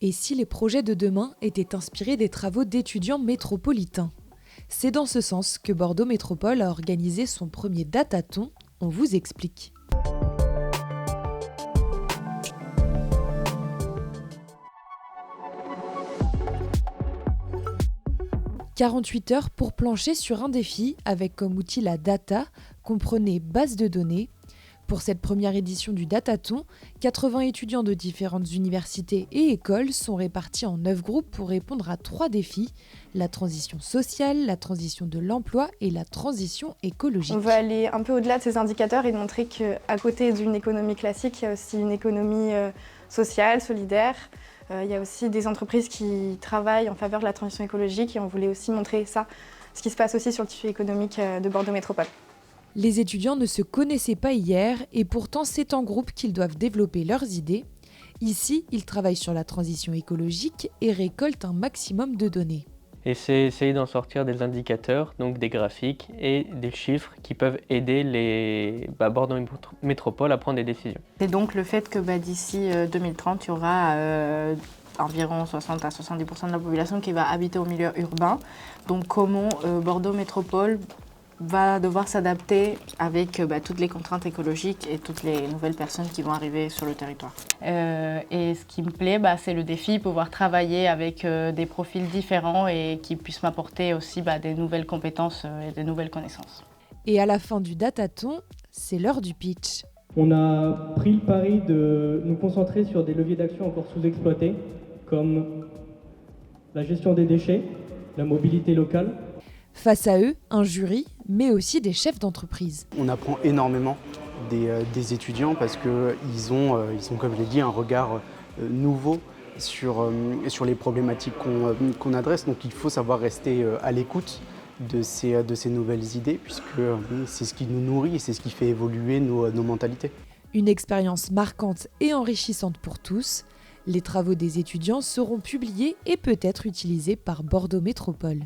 Et si les projets de demain étaient inspirés des travaux d'étudiants métropolitains ? C'est dans ce sens que Bordeaux Métropole a organisé son premier datathon. On vous explique. « 48 heures pour plancher sur un défi avec comme outil la data, comprenez base de données. Pour cette première édition du Datathon, 80 étudiants de différentes universités et écoles sont répartis en 9 groupes pour répondre à 3 défis, la transition sociale, la transition de l'emploi et la transition écologique. On veut aller un peu au-delà de ces indicateurs et montrer qu'à côté d'une économie classique, il y a aussi une économie sociale, solidaire. Il y a aussi des entreprises qui travaillent en faveur de la transition écologique et on voulait aussi montrer ça, ce qui se passe aussi sur le tissu économique de Bordeaux Métropole. Les étudiants ne se connaissaient pas hier et pourtant c'est en groupe qu'ils doivent développer leurs idées. Ici, ils travaillent sur la transition écologique et récoltent un maximum de données. Et c'est essayer d'en sortir des indicateurs, donc des graphiques et des chiffres qui peuvent aider Bordeaux Métropole à prendre des décisions. C'est donc le fait que d'ici 2030, il y aura environ 60 à 70% de la population qui va habiter au milieu urbain. Donc comment Bordeaux Métropole va devoir s'adapter avec toutes les contraintes écologiques et toutes les nouvelles personnes qui vont arriver sur le territoire. Et ce qui me plaît, c'est le défi, pouvoir travailler avec des profils différents et qui puissent m'apporter aussi des nouvelles compétences et des nouvelles connaissances. Et à la fin du datathon, c'est l'heure du pitch. On a pris le pari de nous concentrer sur des leviers d'action encore sous-exploités, comme la gestion des déchets, la mobilité locale. Face à eux, un jury, mais aussi des chefs d'entreprise. On apprend énormément des étudiants parce qu'ils ont, comme je l'ai dit, un regard nouveau sur les problématiques qu'on adresse. Donc il faut savoir rester à l'écoute de ces nouvelles idées puisque c'est ce qui nous nourrit et c'est ce qui fait évoluer nos mentalités. Une expérience marquante et enrichissante pour tous. Les travaux des étudiants seront publiés et peut-être utilisés par Bordeaux Métropole.